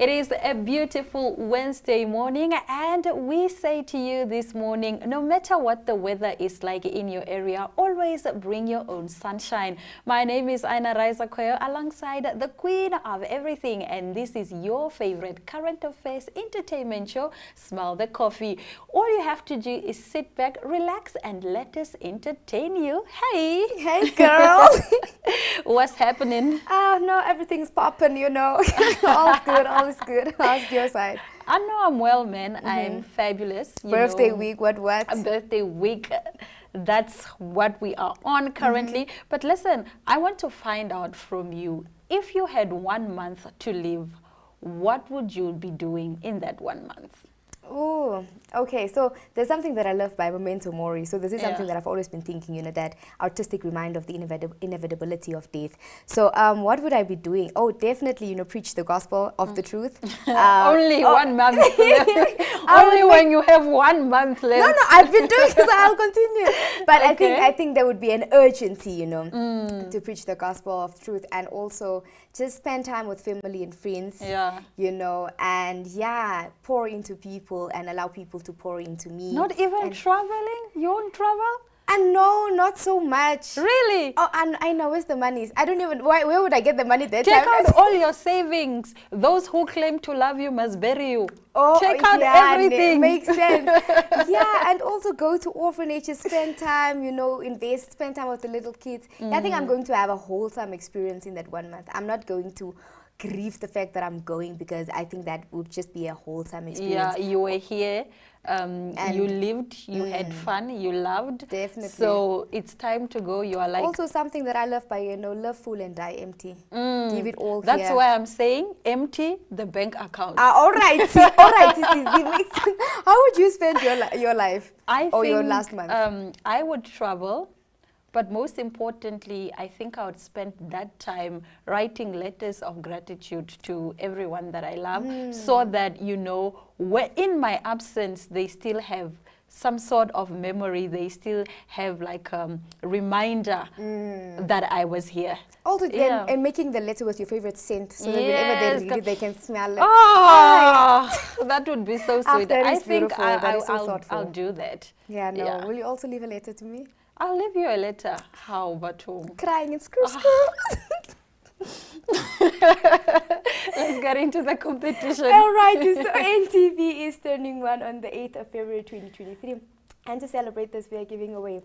It is a beautiful Wednesday morning, and we say to you this morning, no matter what the weather is like in your area, always bring your own sunshine. My name is Aina Raisa Koyo, alongside the queen of everything, and this is your favorite current affairs entertainment show, Smell the Coffee. All you have to do is sit back, relax, and let us entertain you. Hey! Hey, girl! What's happening? Oh, no, everything's popping, you know. All's good, all is good. How's your side? I know I'm well, man. I'm fabulous. Birthday week, what? A birthday week. That's what we are on currently. But listen, I want to find out from you, if you had 1 month to live, what would you be doing in that 1 month? Oh, okay. So there's something that I love by Memento Mori. So this is something that I've always been thinking, you know, that artistic reminder of the inevitability of death. So what would I be doing? Oh, definitely, you know, preach the gospel of the truth. Only 1 month left. Only when you have 1 month left. No, I've been doing it, so I'll continue. But I think there would be an urgency, you know, to preach the gospel of truth, and also just spend time with family and friends, you know, and pour into people and allow people to pour into me. Not even traveling? You won't travel? And no, not so much. Really? Oh, and I know where's the money. I don't even, where would I get the money that Take time? out all your savings. Those who claim to love you must bury you. Oh, take out everything. Makes sense. And also go to orphanages, spend time, you know, invest, spend time with the little kids. I think I'm going to have a wholesome experience in that 1 month. I'm not going to grieve the fact that I'm going, because I think that would just be a wholesome experience. Yeah, you were here, you lived, you had fun, you loved. Definitely. So it's time to go. You are like... Also something that I love by, you know, live full and die empty. Give it all That's here. why I'm saying empty the bank account. All right. All right. How would you spend your life your last month? I would travel. But most importantly, I think I would spend that time writing letters of gratitude to everyone that I love, so that, you know, in my absence, they still have some sort of memory. They still have like a reminder that I was here. Also, and making the letter with your favorite scent, so that whenever they read it, they can smell it. That would be so sweet. I think I'll do that. Yeah, no. Yeah. Will you also leave a letter to me? I'll leave you a letter. How about crying and screw. Let's get into the competition. All right, so NTV is turning 1 on the 8th of February 2023. And to celebrate this, we are giving away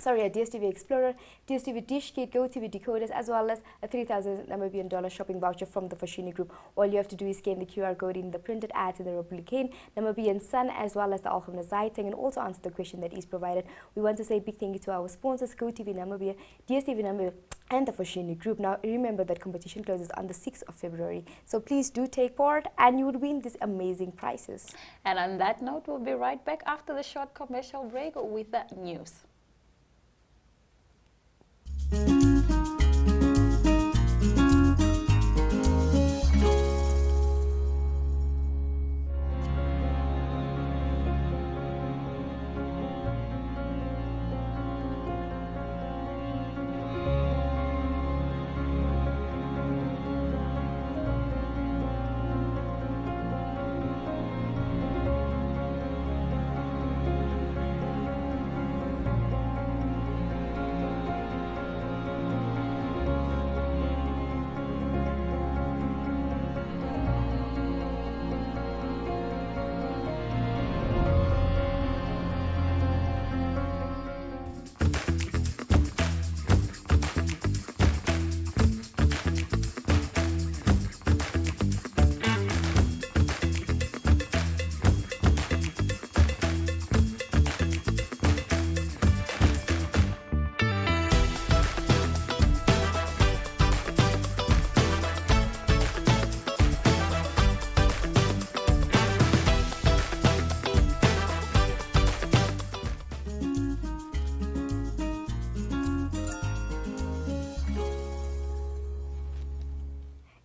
a DSTV Explorer, DSTV Dish Kit, GoTV decoders, as well as a 3,000 Namibian dollar shopping voucher from the Foschini Group. All you have to do is scan the QR code in the printed ads in the Republican, Namibian Sun, as well as the Algemene Zeitung, and also answer the question that is provided. We want to say a big thank you to our sponsors, GoTV Namibia, DSTV Namibia, and the Foschini Group. Now, remember that competition closes on the 6th of February. So please do take part, and you would win these amazing prizes. And on that note, we'll be right back after the short commercial break with the news.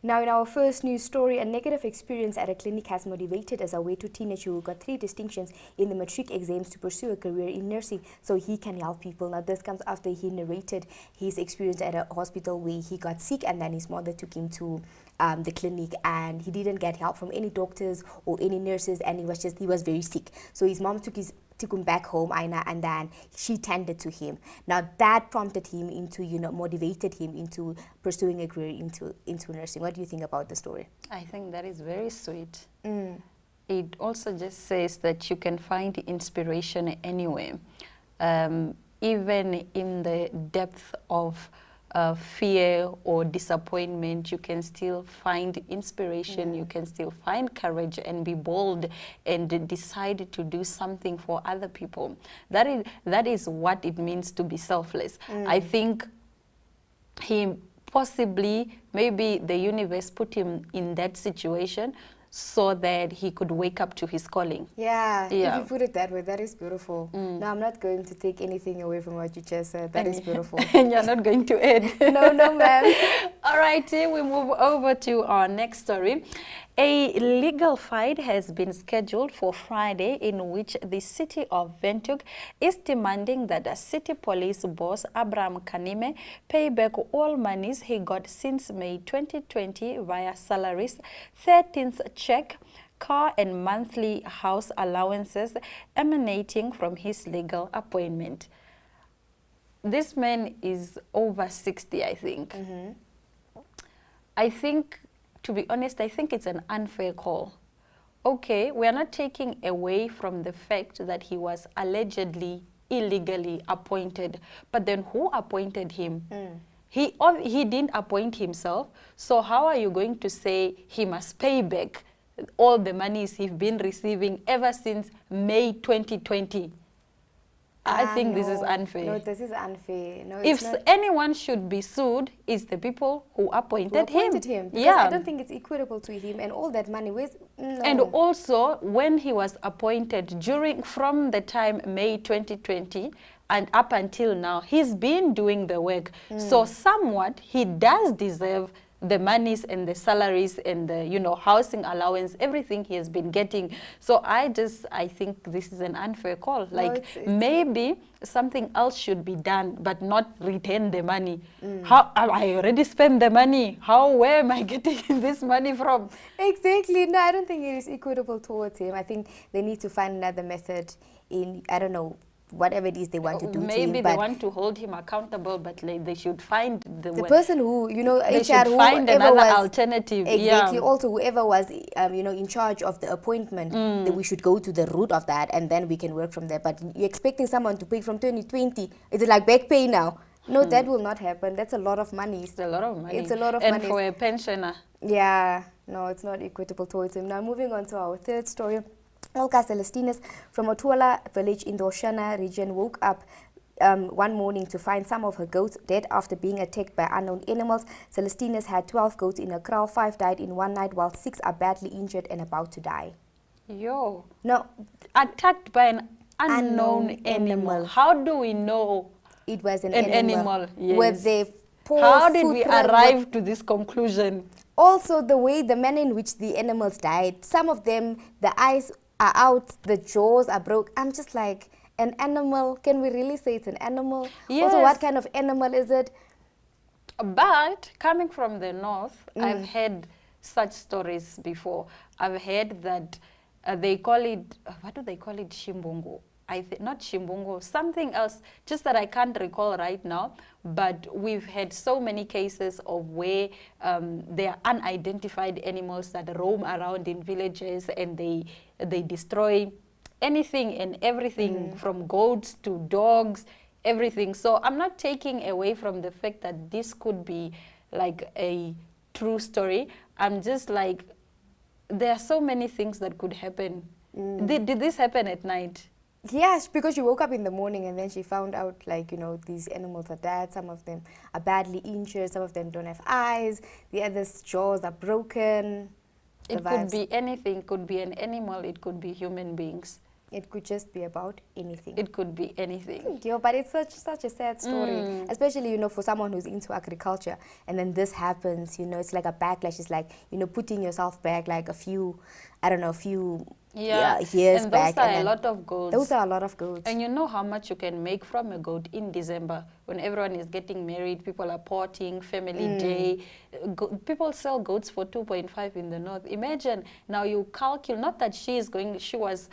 Now, in our first news story, a negative experience at a clinic has motivated as a way to teenager who got 3 distinctions in the matric exams to pursue a career in nursing so he can help people. Now, this comes after he narrated his experience at a hospital where he got sick and then his mother took him to the clinic, and he didn't get help from any doctors or any nurses, and he was very sick. So his mom took him back home, Aina, and then she tended to him. Now that prompted him into, motivated him into pursuing a career into nursing. What do you think about the story? I think that is very sweet. It also just says that you can find inspiration anywhere, even in the depth of fear or disappointment. You can still find inspiration, you can still find courage and be bold and decide to do something for other people. That is what it means to be selfless. I think he possibly, maybe the universe put him in that situation so that he could wake up to his calling. Yeah, if you put it that way, that is beautiful. No, I'm not going to take anything away from what you just said. That is beautiful. And you're not going to add. No, ma'am. All right, we move over to our next story. A legal fight has been scheduled for Friday in which the city of Windhoek is demanding that the city police boss Abraham Kanime pay back all monies he got since May 2020 via salaries, 13th check, car and monthly house allowances emanating from his legal appointment. This man is over 60, I think. I think, to be honest, I think it's an unfair call. Okay, we are not taking away from the fact that he was allegedly illegally appointed, but then who appointed him? He didn't appoint himself, so how are you going to say he must pay back all the monies he's been receiving ever since May 2020? I think this is unfair. No, this is unfair. No, if anyone should be sued, it's the people who appointed him. Because I don't think it's equitable to him, and all that money. No. And also, when he was appointed, from the time May 2020 and up until now, he's been doing the work. So somewhat, he does deserve the monies and the salaries and the housing allowance, everything he has been getting. So I think this is an unfair call. Like, maybe something else should be done, but not retain the money. How I already spent the money? Where am I getting this money from? Exactly. No, I don't think it is equitable towards him. I think they need to find another method in, I don't know, whatever it is they want to do to him. Maybe they want to hold him accountable, but they should find the person who, they should find another alternative. Exactly. Also, whoever was, in charge of the appointment, that we should go to the root of that, and then we can work from there. But you're expecting someone to pay from 2020. Is it like back pay now? No, that will not happen. That's a lot of money. It's a lot of money. It's a lot of money. And for a pensioner. Yeah. No, it's not equitable towards him. Now, moving on to our third story. Olga Celestinus from Otuala village in the Oshana region woke up one morning to find some of her goats dead after being attacked by unknown animals. Celestinus had 12 goats in a kraal. 5 died in one night, while 6 are badly injured and about to die. Yo. No. Attacked by an unknown animal. How do we know it was an animal? Yes. Were they How did we arrive to this conclusion? Also, the manner in which the animals died. Some of them, the eyes are out, the jaws are broke. I'm just like, an animal? Can we really say it's an animal? Yes. Also, what kind of animal is it? But coming from the north, I've heard such stories before. I've heard that they call it, what do they call it? Shimbungo. Not Shimbungo, something else, just that I can't recall right now. But we've had so many cases of where there are unidentified animals that roam around in villages, and they destroy anything and everything, from goats to dogs, everything. So I'm not taking away from the fact that this could be like a true story. I'm just like, there are so many things that could happen. Did this happen at night? Yes, because she woke up in the morning and then she found out, like, these animals are dead. Some of them are badly injured. Some of them don't have eyes. The others' jaws are broken. It could be anything. It could be an animal. It could be human beings. It could just be about anything. It could be anything. Yeah, but it's such a sad story, especially, for someone who's into agriculture, and then this happens, it's like a backlash. It's like, putting yourself back like a few years and back. Those are a lot of goats. Those are a lot of goats. And you know how much you can make from a goat in December when everyone is getting married, people are porting, family day. People sell goats for 2.5 in the north. Imagine now you calculate, not that she was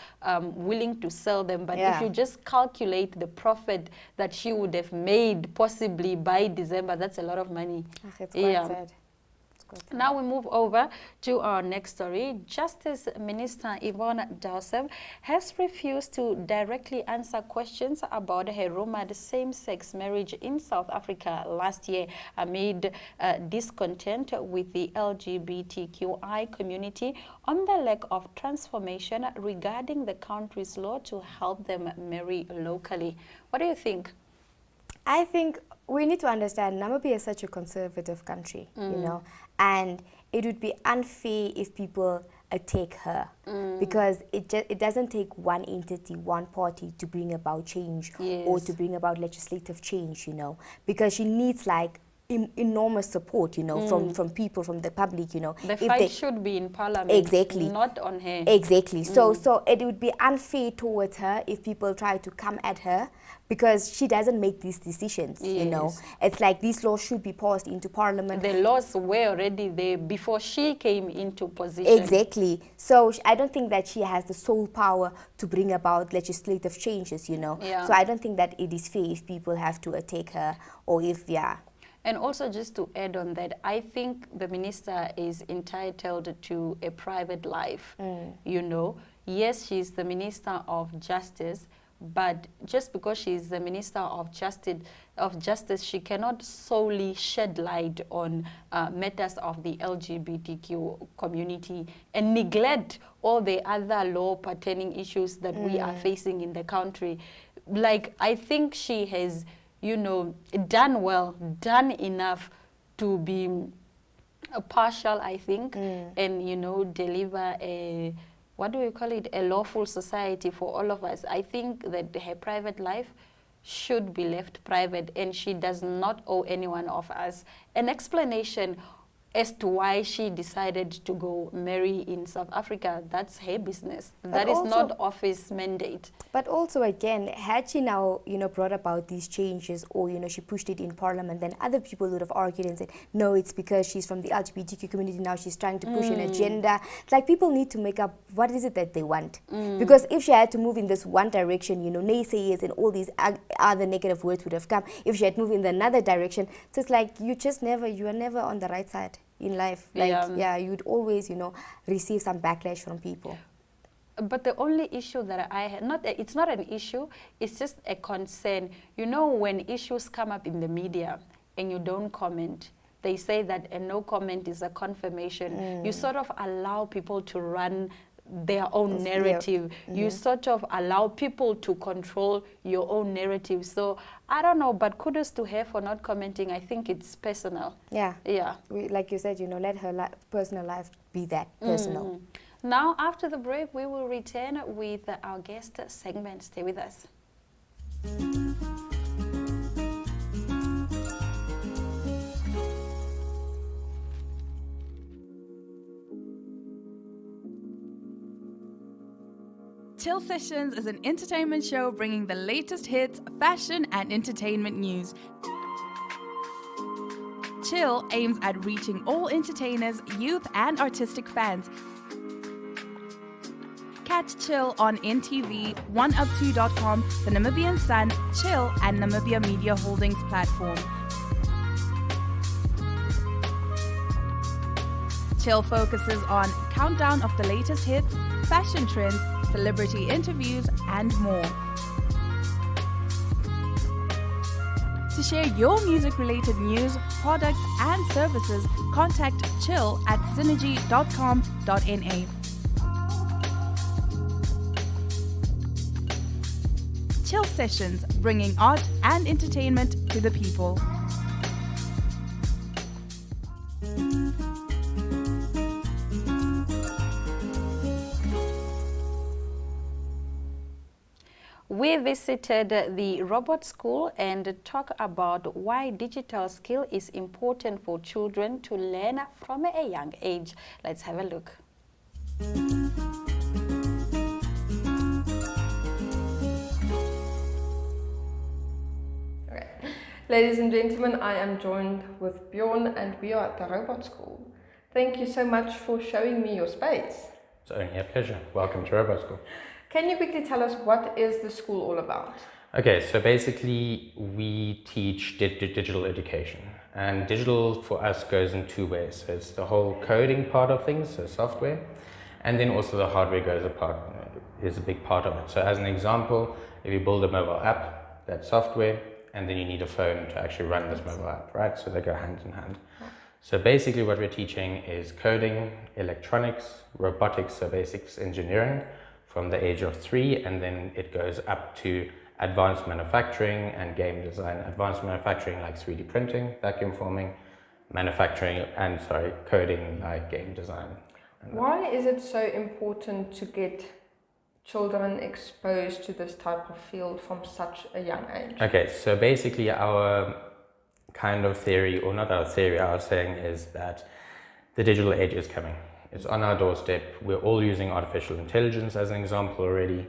willing to sell them, but if you just calculate the profit that she would have made possibly by December, that's a lot of money. It's quite sad. Now we move over to our next story. Justice Minister Yvonne Dawson has refused to directly answer questions about her rumored same-sex marriage in South Africa last year amid discontent with the LGBTQI community on the lack of transformation regarding the country's law to help them marry locally. What do you think? I think we need to understand Namibia is such a conservative country, and it would be unfair if people attack her because it doesn't take one entity, one party to bring about change or to bring about legislative change, because she needs like enormous support, from people, from the public, The fight should be in parliament, exactly, not on her. Exactly. So it would be unfair towards her if people try to come at her because she doesn't make these decisions, It's like these laws should be passed into parliament. The laws were already there before she came into position. Exactly. So I don't think that she has the sole power to bring about legislative changes, So I don't think that it is fair if people have to attack her or if, And also just to add on that, I think the minister is entitled to a private life, Yes, she's the Minister of Justice, but just because she's the Minister of Justice, she cannot solely shed light on matters of the LGBTQ community and neglect all the other law pertaining issues that we are facing in the country. Like, I think she has done enough to be partial, I think, and, deliver a, what do we call it, a lawful society for all of us. I think that her private life should be left private, and she does not owe any one of us an explanation as to why she decided to go marry in South Africa. That's her business. That is not office mandate. But also, again, had she now, brought about these changes or, she pushed it in parliament, then other people would have argued and said, no, it's because she's from the LGBTQ community, now she's trying to push an agenda. It's like people need to make up what is it that they want. Because if she had to move in this one direction, naysayers and all these other negative words would have come. If she had moved in another direction, so it's like you are never on the right side in life. You'd always, receive some backlash from people. But the only issue that I had, it's not an issue, it's just a concern. When issues come up in the media and you don't comment, they say that a no comment is a confirmation. You sort of allow people to run their own narrative. You sort of allow people to control your own narrative. So I don't know, but kudos to her for not commenting. I think it's personal. Like you said, let her personal life be that personal. Now, after the break, we will return with our guest segment. Stay with us. Chill Sessions is an entertainment show bringing the latest hits, fashion, and entertainment news. Chill aims at reaching all entertainers, youth, and artistic fans. Catch Chill on NTV, 1up2.com, the Namibian Sun, Chill, and Namibia Media Holdings platform. Chill focuses on countdown of the latest hits, fashion trends, celebrity interviews, and more. To share your music-related news, products, and services, contact Chill at synergy.com.na. Chill Sessions, bringing art and entertainment to the people. we visited the robot school and talk about why digital skill is important for children to learn from a young age. Let's have a look. Okay. Ladies and gentlemen, I am joined with Bjorn and we are at the robot school. Thank you so much for showing me your space. It's only a pleasure. Welcome to Robot School. Can you quickly tell us what is the school all about? Okay, so basically we teach digital education, and digital for us goes in two ways. So it's the whole coding part of things, so software, and then also the hardware is a big part of it. So as an example, if you build a mobile app, that's software, and then you need a phone to actually run this mobile app, right? So they go hand in hand. So basically what we're teaching is coding, electronics, robotics, so basics engineering from the age of 3, and then it goes up to advanced manufacturing and game design. Advanced manufacturing like 3D printing, vacuum forming, coding like game design. Why is it so important to get children exposed to this type of field from such a young age? Okay, so basically our kind of theory, or not our theory, our saying is that the digital age is coming. It's on our doorstep. We're all using artificial intelligence as an example already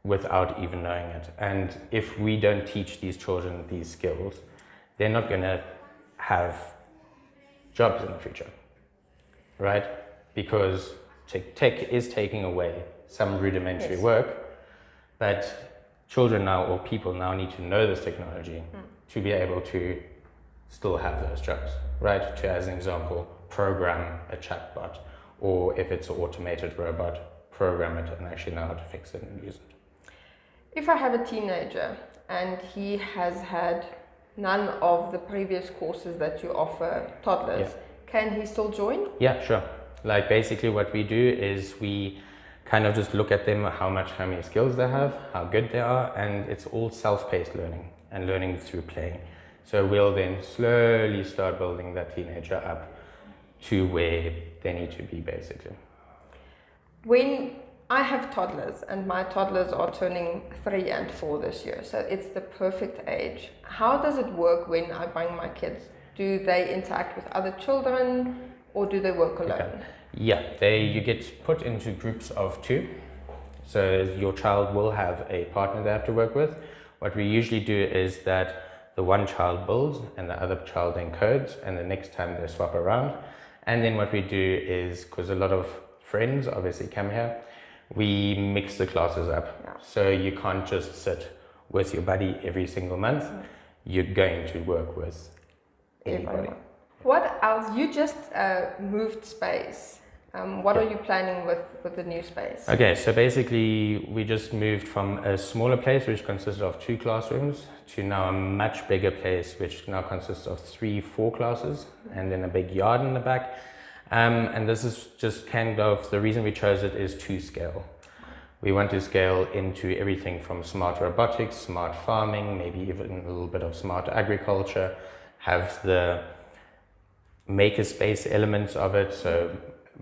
without even knowing it. And if we don't teach these children these skills, they're not going to have jobs in the future, right? Because tech is taking away some rudimentary work, but children now, or people now, need to know this technology to be able to still have those jobs, right? To, as an example, program a chatbot, or if it's an automated robot, program it and actually know how to fix it and use it. If I have a teenager and he has had none of the previous courses that you offer toddlers, can he still join? Yeah, sure. Like basically what we do is we kind of just look at them, how many skills they have, how good they are, and it's all self-paced learning and learning through playing. So we'll then slowly start building that teenager up to where they need to be, basically. When I have toddlers, and my toddlers are turning 3 and 4 this year, so it's the perfect age. How does it work when I bring my kids? Do they interact with other children, or do they work alone? Okay. Yeah, you get put into groups of 2. So your child will have a partner they have to work with. What we usually do is that the one child builds and the other child then codes, and the next time they swap around. And then what we do is, because a lot of friends obviously come here, we mix the classes up. Yeah. So you can't just sit with your buddy every single month. You're going to work with anybody. What else? You just moved space. What are you planning with the new space? Okay, so basically we just moved from a smaller place which consisted of 2 classrooms to now a much bigger place which now consists of 3-4 classes and then a big yard in the back. And this is just kind of, the reason we chose it is to scale. We want to scale into everything from smart robotics, smart farming, maybe even a little bit of smart agriculture, have the makerspace elements of it, so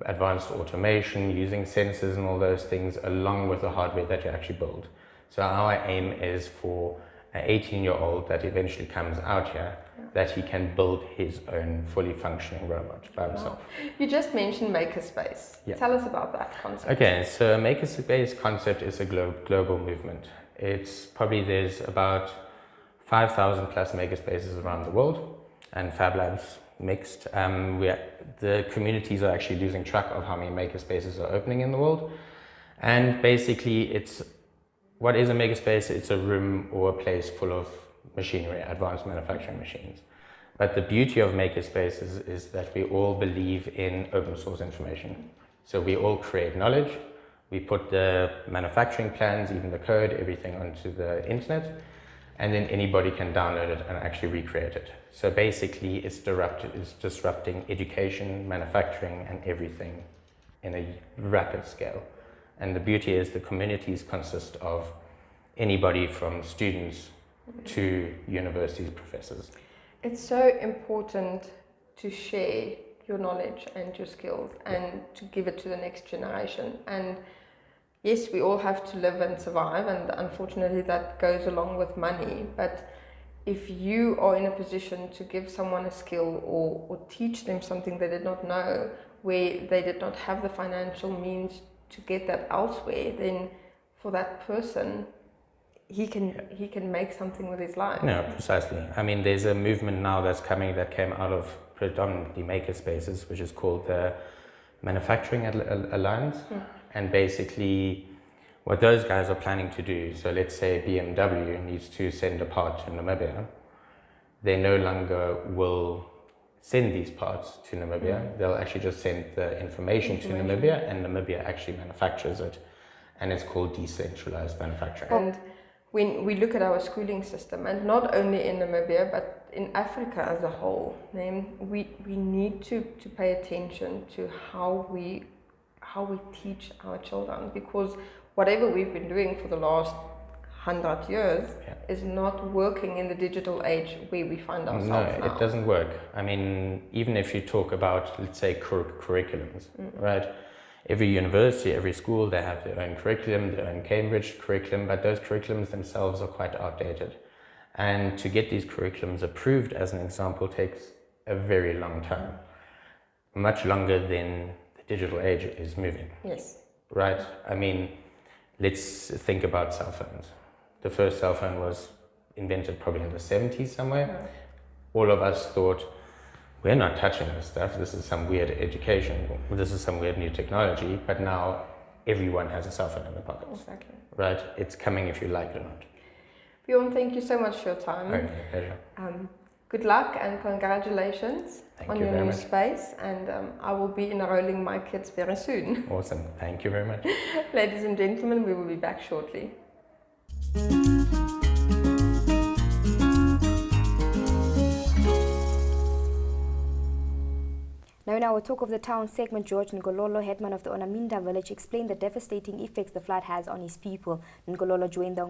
advanced automation, using sensors and all those things, along with the hardware that you actually build. So our aim is for an 18-year-old that eventually comes out here, that he can build his own fully functioning robot by himself. You just mentioned makerspace. Yeah. Tell us about that concept. Okay, so a makerspace concept is a global movement. It's probably, there's about 5,000 plus makerspaces around the world, and Fab Labs mixed. The communities are actually losing track of how many makerspaces are opening in the world. And basically, what is a makerspace? It's a room or a place full of machinery, advanced manufacturing machines. But the beauty of makerspaces is that we all believe in open source information. So we all create knowledge. We put the manufacturing plans, even the code, everything onto the internet, and then anybody can download it and actually recreate it. So basically it's disrupting education, manufacturing, and everything in a rapid scale. And the beauty is the communities consist of anybody from students to universities, professors. It's so important to share your knowledge and your skills and to give it to the next generation. And yes, we all have to live and survive, and unfortunately that goes along with money. But if you are in a position to give someone a skill or teach them something they did not know, where they did not have the financial means to get that elsewhere, then for that person, he can make something with his life. No, precisely. I mean, there's a movement now that's coming that came out of predominantly makerspaces, which is called the Manufacturing Alliance. And basically, what those guys are planning to do, so let's say BMW needs to send a part to Namibia, they no longer will send these parts to Namibia. They'll actually just send the information to Namibia, and Namibia actually manufactures it. And it's called decentralized manufacturing. And when we look at our schooling system, and not only in Namibia, but in Africa as a whole, we need to pay attention to how we teach our children, because whatever we've been doing for the last 100 years is not working in the digital age where we find ourselves now. No, it doesn't work. I mean, even if you talk about, let's say, curriculums, right? Every university, every school, they have their own curriculum, their own Cambridge curriculum, but those curriculums themselves are quite outdated. And to get these curriculums approved, as an example, takes a very long time. Much longer than the digital age is moving. Yes. Right? I mean, let's think about cell phones. The first cell phone was invented probably in the 70s somewhere. All of us thought, we're not touching this stuff. This is some weird education. This is some weird new technology. But now everyone has a cell phone in their pockets. Exactly. Right? It's coming if you like it or not. Bjorn, thank you so much for your time. Okay, pleasure. Good luck and congratulations on your new space. And I will be enrolling my kids very soon. Awesome. Thank you very much. Ladies and gentlemen, we will be back shortly. Now in our Talk of the Town segment, George Ngololo, headman of the Onaminda village, explained the devastating effects the flood has on his people. Ngololo joined the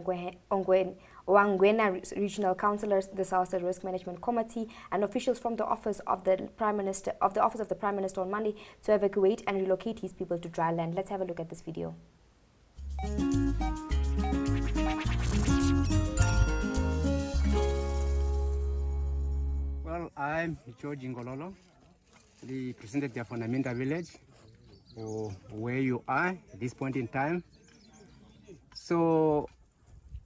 Wangwena regional councillors, the Disaster Risk Management Committee, and officials from the office of the Prime Minister on Monday to evacuate and relocate his people to dry land. Let's have a look at this video. Well, I'm George Ngololo, the president of Onaminda village, or where you are at this point in time. So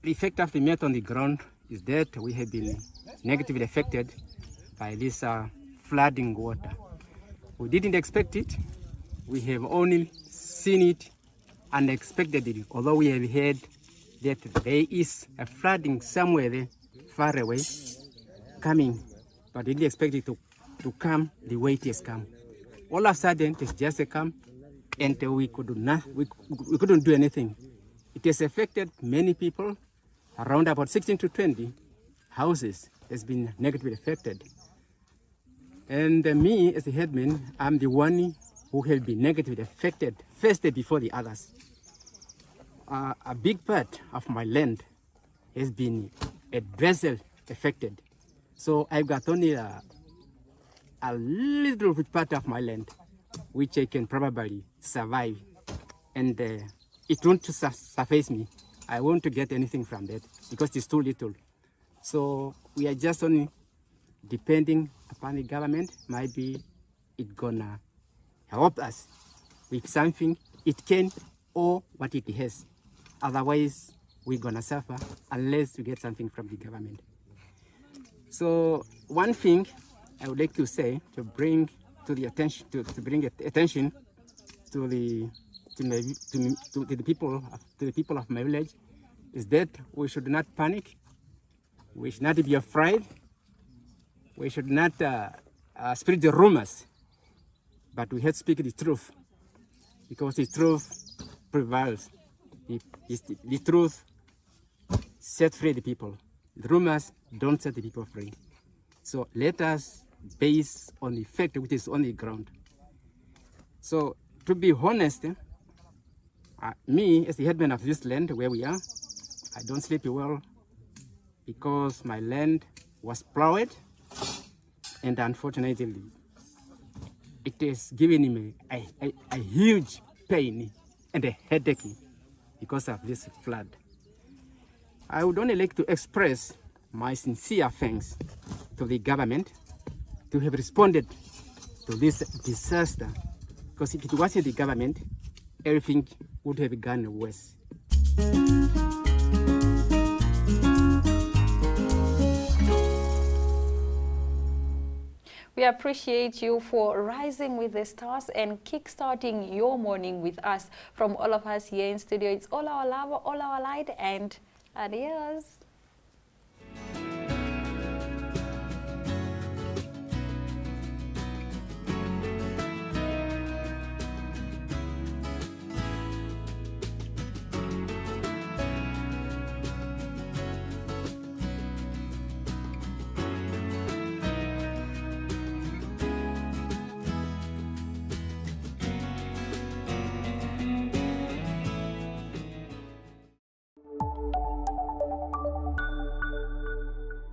the effect of the met on the ground is that we have been negatively affected by this flooding water. We didn't expect it. We have only seen it unexpectedly, although we have heard that there is a flooding somewhere there, far away, coming, but didn't expect it to come the way it has come. All of a sudden, it's just a come, and we couldn't do anything. It has affected many people. Around about 16 to 20 houses has been negatively affected. And me, as the headman, I'm the one who has been negatively affected first before the others. A big part of my land has been adversely affected. So I've got only a little part of my land which I can probably survive, and it won't suffice me. I won't get anything from that because it's too little. So we are just only depending upon the government. Maybe it's gonna help us with something it can or what it has. Otherwise, we're gonna suffer unless we get something from the government. So one thing I would like to say, to bring to the attention, to the people of my village, is that we should not panic. We should not be afraid. We should not spread the rumors, but we have to speak the truth, because the truth prevails. The truth sets free the people. The rumors don't set the people free. So let us base on the fact which is on the ground. So to be honest, me as the headman of this land where we are, I don't sleep well because my land was plowed, and unfortunately it is giving me a huge pain and a headache because of this flood. I would only like to express my sincere thanks to the government to have responded to this disaster, because if it wasn't the government, everything would have gone worse. We appreciate you for rising with the stars and kickstarting your morning with us. From all of us here in studio, it's all our love, all our light, and adios.